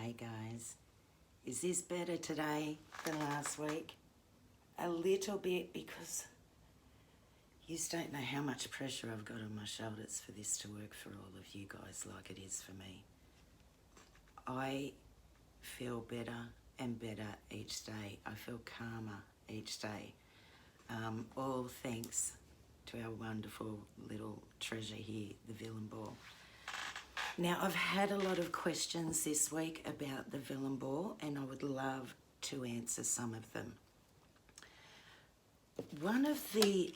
Hey guys, is this better today than last week? A little bit, because you just don't know how much pressure I've got on my shoulders for this to work for all of you guys like it is for me. I feel better and better each day. I feel calmer each day. All thanks to our wonderful little treasure here, the VILIM Ball. Now, I've had a lot of questions this week about the VILIM Ball, and I would love to answer some of them. One of the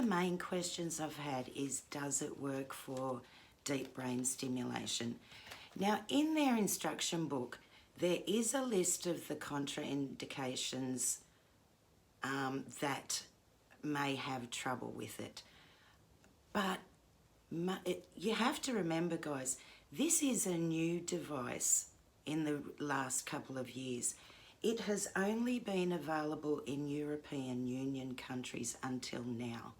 main questions I've had is, does it work for deep brain stimulation? Now, in their instruction book, there is a list of the contraindications that may have trouble with it. But you have to remember, guys, this is a new device in the last couple of years. It has only been available in European Union countries until now.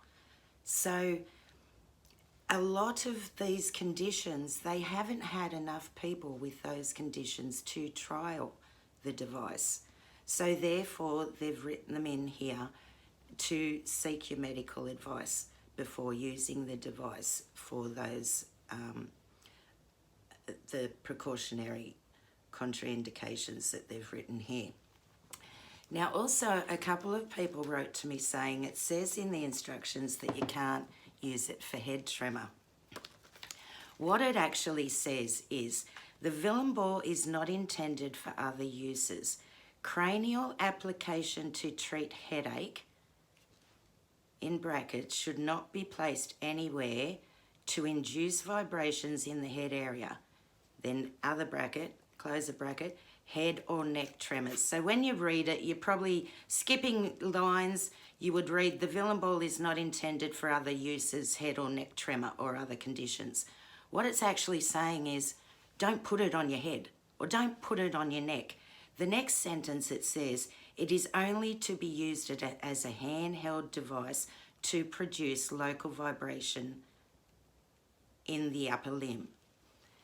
So a lot of these conditions, they haven't had enough people with those conditions to trial the device. So therefore, they've written them in here to seek your medical advice before using the device for those, the precautionary contraindications that they've written here. Now, also, a couple of people wrote to me saying it says in the instructions that you can't use it for head tremor. What it actually says is, the VILIM Ball is not intended for other uses. Cranial application to treat headache, in brackets, should not be placed anywhere to induce vibrations in the head area. Then other bracket, close a bracket, head or neck tremors. So when you read it, you're probably skipping lines. You would read, the VILIM Ball is not intended for other uses, head or neck tremor or other conditions. What it's actually saying is, don't put it on your head or don't put it on your neck. The next sentence, it says, it is only to be used as a handheld device to produce local vibration in the upper limb.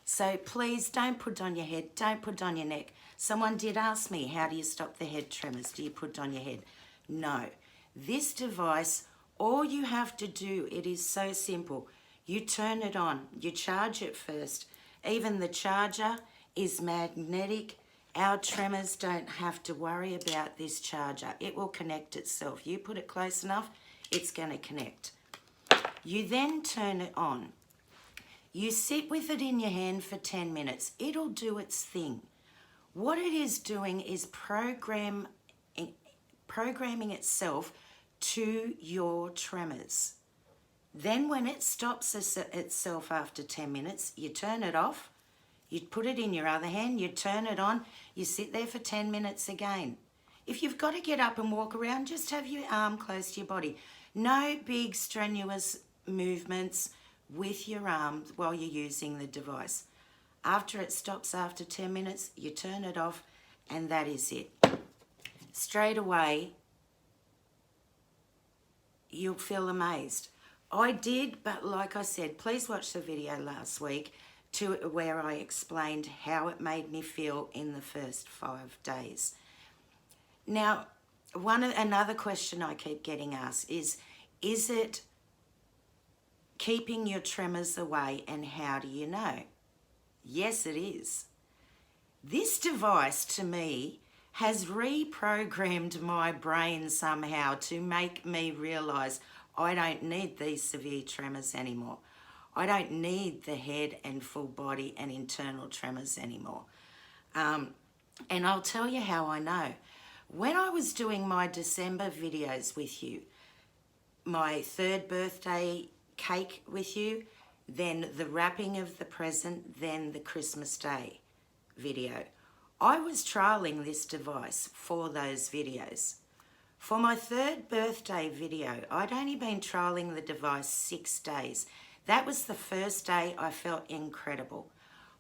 So please don't put it on your head, don't put it on your neck. Someone did ask me, how do you stop the head tremors? Do you put it on your head? No. This device, all you have to do, it is so simple. You turn it on, you charge it first. Even the charger is magnetic. Our tremors don't have to worry about this charger. It will connect itself. You put it close enough, it's going to connect. You then turn it on. You sit with it in your hand for 10 minutes. It'll do its thing. What it is doing is programming itself to your tremors. Then when it stops itself after 10 minutes, you turn it off. You put it in your other hand, you turn it on, you sit there for 10 minutes again. If you've got to get up and walk around, just have your arm close to your body. No big strenuous movements with your arm while you're using the device. After it stops after 10 minutes, you turn it off, and that is it. Straight away, you'll feel amazed. I did, but like I said, please watch the video last week where I explained how it made me feel in the first 5 days. Now, another question I keep getting asked is it keeping your tremors away, and how do you know? Yes, it is. This device, to me, has reprogrammed my brain somehow to make me realise I don't need these severe tremors anymore. I don't need the head and full body and internal tremors anymore. And I'll tell you how I know. When I was doing my December videos with you, my 3rd birthday cake with you, then the wrapping of the present, then the Christmas Day video, I was trialling this device for those videos. For my 3rd birthday video, I'd only been trialling the device 6 days. That was the first day I felt incredible.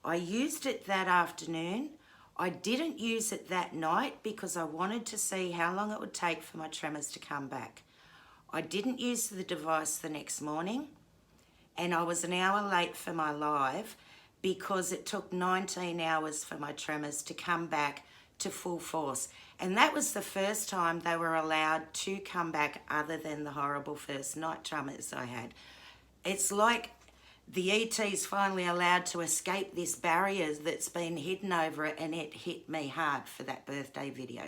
I used it that afternoon. I didn't use it that night because I wanted to see how long it would take for my tremors to come back. I didn't use the device the next morning, and I was an hour late for my live, because it took 19 hours for my tremors to come back to full force. And that was the first time they were allowed to come back, other than the horrible first night tremors I had. It's like the ET's finally allowed to escape this barrier that's been hidden over it, and it hit me hard for that birthday video.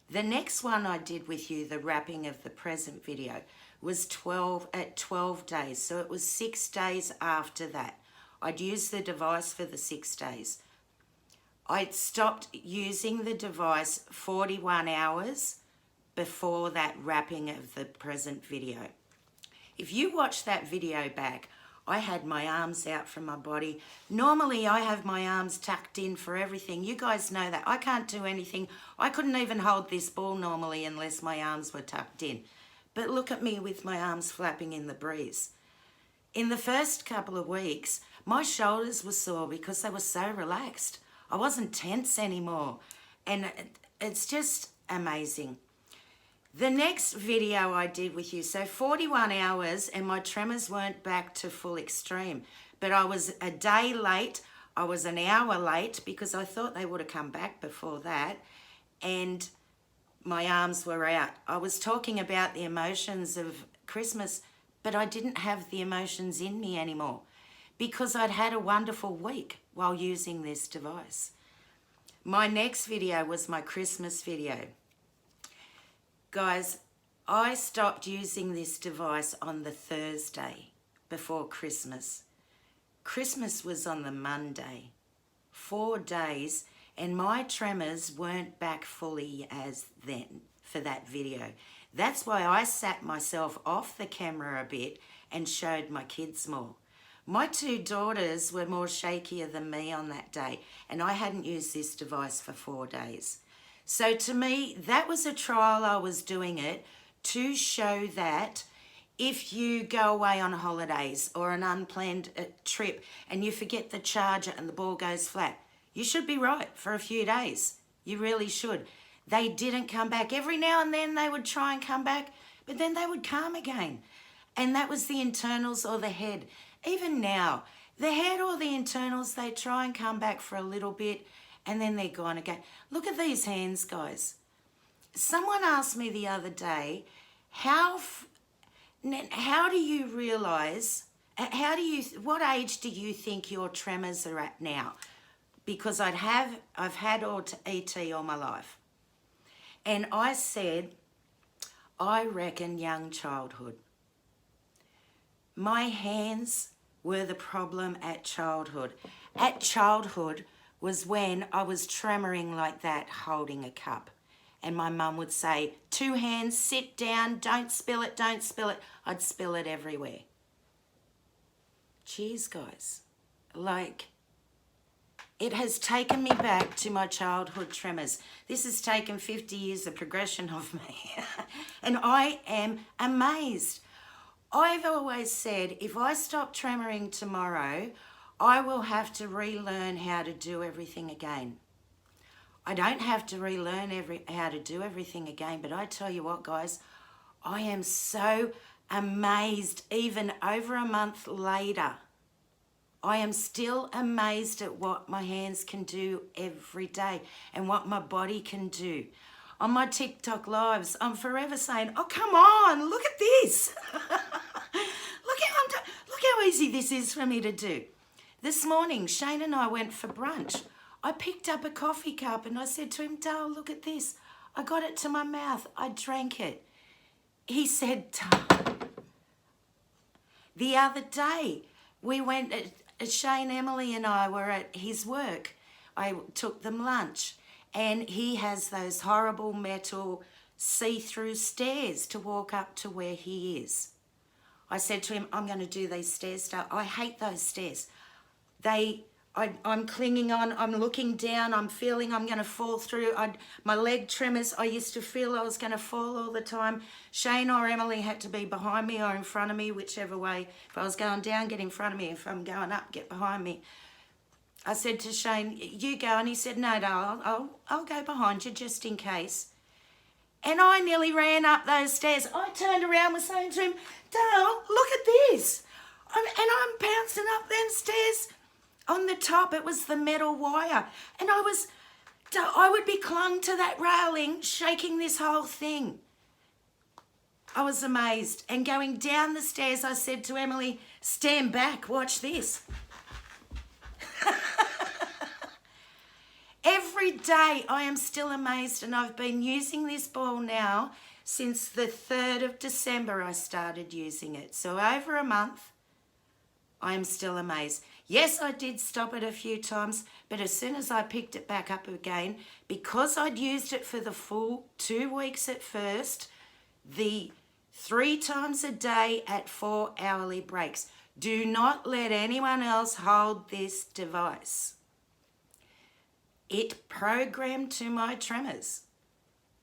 The next one I did with you, the wrapping of the present video, was 12 days. So it was 6 days after that. I'd used the device for the 6 days. I'd stopped using the device 41 hours before that wrapping of the present video. If you watch that video back, I had my arms out from my body. Normally I have my arms tucked in for everything. You guys know that. I can't do anything. I couldn't even hold this ball normally unless my arms were tucked in. But look at me with my arms flapping in the breeze. In the first couple of weeks, my shoulders were sore because they were so relaxed. I wasn't tense anymore. And it's just amazing. The next video I did with you, so 41 hours and my tremors weren't back to full extreme. But I was a day late. I was an hour late because I thought they would have come back before that. And my arms were out. I was talking about the emotions of Christmas, but I didn't have the emotions in me anymore because I'd had a wonderful week while using this device. My next video was my Christmas video. Guys, I stopped using this device on the Thursday before Christmas. Christmas was on the Monday. 4 days, and my tremors weren't back fully as then for that video. That's why I sat myself off the camera a bit and showed my kids more. My 2 daughters were more shakier than me on that day, and I hadn't used this device for 4 days. So to me, that was a trial. I was doing it to show that if you go away on holidays or an unplanned trip and you forget the charger and the ball goes flat, you should be right for a few days. You really should. They didn't come back. Every now and then they would try and come back, but then they would calm again. And that was the internals or the head. Even now, the head or the internals, they try and come back for a little bit and then they're gone again. Look at these hands, guys. Someone asked me the other day, how do you realise, what age do you think your tremors are at now? Because I've had ET all my life. And I said, I reckon young childhood. My hands were the problem at childhood. At childhood was when I was tremoring like that, holding a cup. And my mum would say, 2 hands, sit down, don't spill it, don't spill it. I'd spill it everywhere. Cheers, guys. Like, it has taken me back to my childhood tremors. This has taken 50 years of progression of me. And I am amazed. I've always said, if I stop tremoring tomorrow, I will have to relearn how to do everything again. I don't have to relearn how to do everything again, but I tell you what, guys, I am so amazed even over a month later. I am still amazed at what my hands can do every day and what my body can do. On my TikTok lives, I'm forever saying, oh, come on, look at this. Look how easy this is for me to do. This morning, Shane and I went for brunch. I picked up a coffee cup and I said to him, Dale, look at this. I got it to my mouth. I drank it. He said, the other day, we went, Shane, Emily and I were at his work. I took them lunch and he has those horrible metal see-through stairs to walk up to where he is. I said to him, I'm going to do these stairs. I hate those stairs. I'm clinging on, I'm looking down, I'm feeling I'm going to fall through. My leg tremors, I used to feel I was going to fall all the time. Shane or Emily had to be behind me or in front of me, whichever way. If I was going down, get in front of me. If I'm going up, get behind me. I said to Shane, you go. And he said, no, I'll go behind you just in case. And I nearly ran up those stairs. I turned around and was saying to him, Dale, look at this. And I'm bouncing up them stairs. On the top, it was the metal wire. And I would be clung to that railing, shaking this whole thing. I was amazed. And going down the stairs, I said to Emily, stand back, watch this. Every day I am still amazed, and I've been using this ball now since the 3rd of December I started using it. So over a month, I am still amazed. Yes, I did stop it a few times, but as soon as I picked it back up again, because I'd used it for the full 2 weeks at first, the 3 times a day at 4 hourly breaks. Do not let anyone else hold this device. It programmed to my tremors,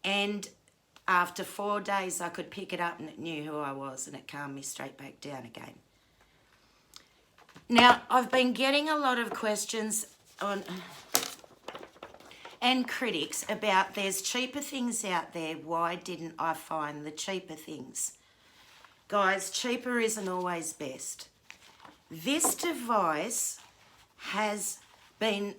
and after 4 days I could pick it up and it knew who I was, and it calmed me straight back down again. Now, I've been getting a lot of questions and critics about there's cheaper things out there. Why didn't I find the cheaper things? Guys, cheaper isn't always best. This device has been...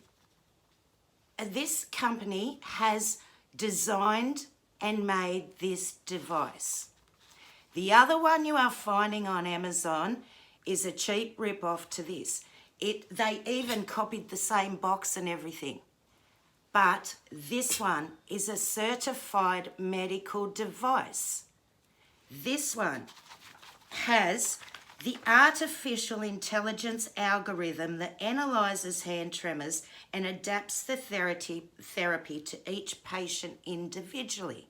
This company has designed and made this device. The other one you are finding on Amazon is a cheap rip-off to this. They even copied the same box and everything. But this one is a certified medical device. This one has the artificial intelligence algorithm that analyzes hand tremors and adapts the therapy to each patient individually.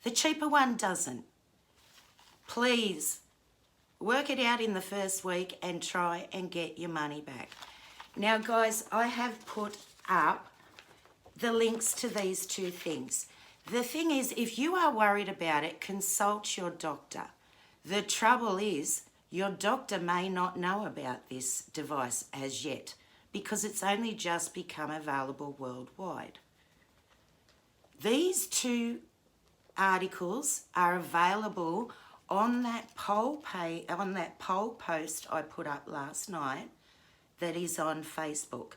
The cheaper one doesn't. Please work it out in the first week and try and get your money back. Now, guys, I have put up the links to these 2 things. The thing is, if you are worried about it, consult your doctor. The trouble is, your doctor may not know about this device as yet because it's only just become available worldwide. These 2 articles are available on that poll post I put up last night that is on Facebook.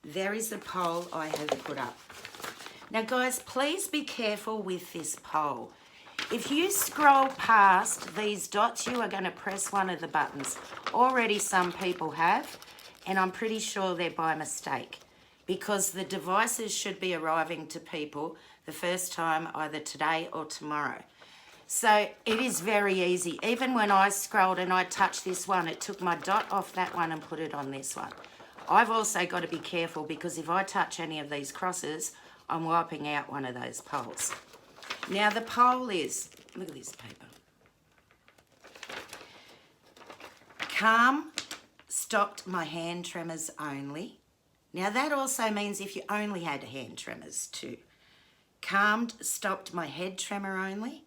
There is a poll I have put up. Now, guys, please be careful with this poll. If you scroll past these dots, you are going to press one of the buttons. Already some people have, and I'm pretty sure they're by mistake because the devices should be arriving to people the first time either today or tomorrow. So it is very easy. Even when I scrolled and I touched this one, it took my dot off that one and put it on this one. I've also got to be careful because if I touch any of these crosses, I'm wiping out one of those polls. Now the poll is, look at this paper. Calm stopped my hand tremors only. Now that also means if you only had hand tremors too. Calmed stopped my head tremor only.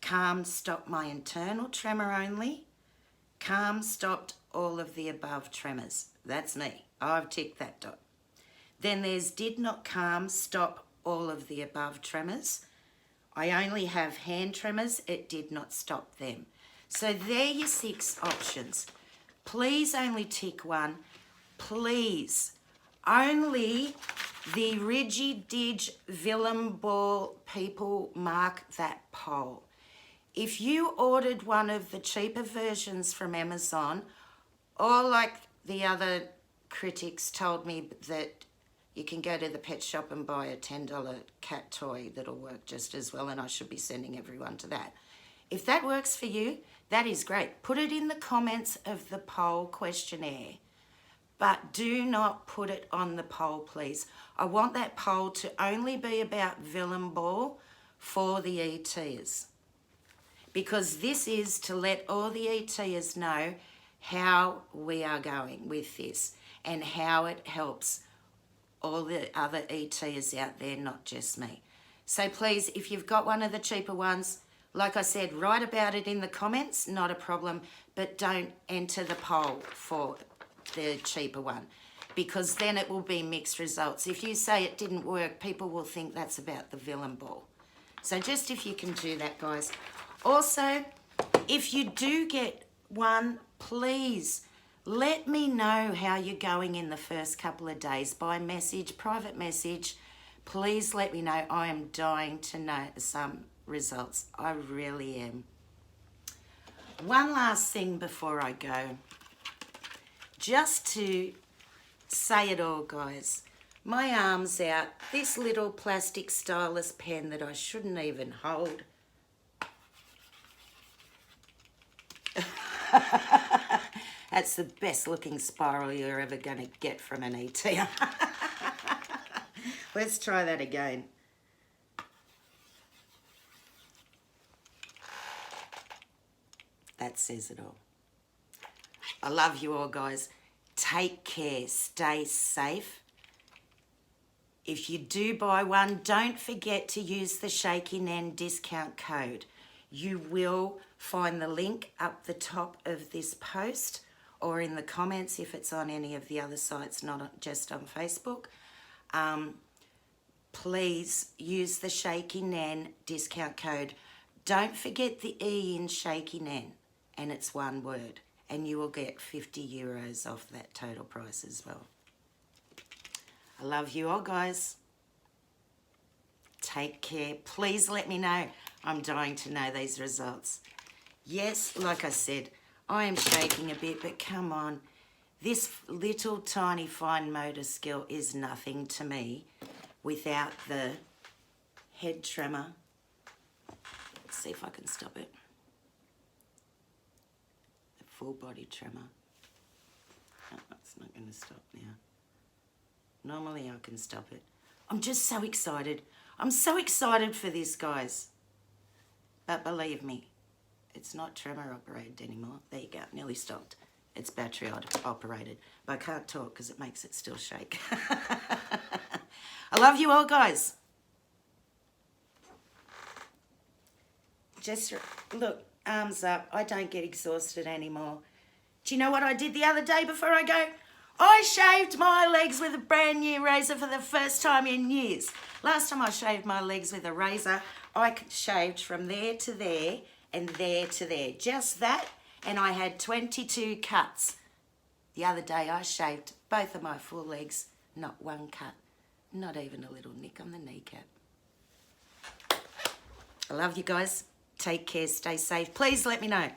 Calm stopped my internal tremor only. Calm stopped all of the above tremors. That's me. I've ticked that dot. Then there's did not calm stop all of the above tremors. I only have hand tremors. It did not stop them. So there are your 6 options. Please only tick one. Please. Only the Rigididge VILIM Ball people mark that poll. If you ordered one of the cheaper versions from Amazon, or like the other critics told me that you can go to the pet shop and buy a $10 cat toy that'll work just as well, and I should be sending everyone to that. If that works for you, that is great. Put it in the comments of the poll questionnaire, but do not put it on the poll, please. I want that poll to only be about VILIM Ball for the ETs, because this is to let all the ETs know how we are going with this and how it helps all the other ETs out there, not just me. So please, if you've got one of the cheaper ones, like I said, write about it in the comments, not a problem, but don't enter the poll for the cheaper one, because then it will be mixed results. If you say it didn't work, people will think that's about the VILIM Ball. So just if you can do that, guys. Also, if you do get one, please Let me know how you're going in the first couple of days by message, private message. Please let me know. I am dying to know some results. I really am. One last thing before I go. Just to say it all, guys. My arm's out. This little plastic stylus pen that I shouldn't even hold. That's the best looking spiral you're ever going to get from an ET. Let's try that again. That says it all. I love you all, guys. Take care. Stay safe. If you do buy one, don't forget to use the Shaky Nan discount code. You will find the link up the top of this post or in the comments if it's on any of the other sites, not just on Facebook. Please use the Shaky Nan discount code. Don't forget the E in Shaky Nan, and it's one word, and you will get €50 off that total price as well. I love you all, guys. Take care. Please let me know. I'm dying to know these results. Yes, like I said, I am shaking a bit, but come on. This little tiny fine motor skill is nothing to me without the head tremor. Let's see if I can stop it. The full body tremor. Oh, it's not going to stop now. Normally I can stop it. I'm just so excited. I'm so excited for this, guys. But believe me, it's not tremor operated anymore. There you go, nearly stopped. It's battery operated. But I can't talk because it makes it still shake. I love you all, guys. Just look, arms up. I don't get exhausted anymore. Do you know what I did the other day before I go? I shaved my legs with a brand new razor for the first time in years. Last time I shaved my legs with a razor, I shaved from there to there and there to there. Just that, and I had 22 cuts. The other day I shaved both of my full legs, not one cut, not even a little nick on the kneecap. I love you guys. Take care, stay safe. Please let me know.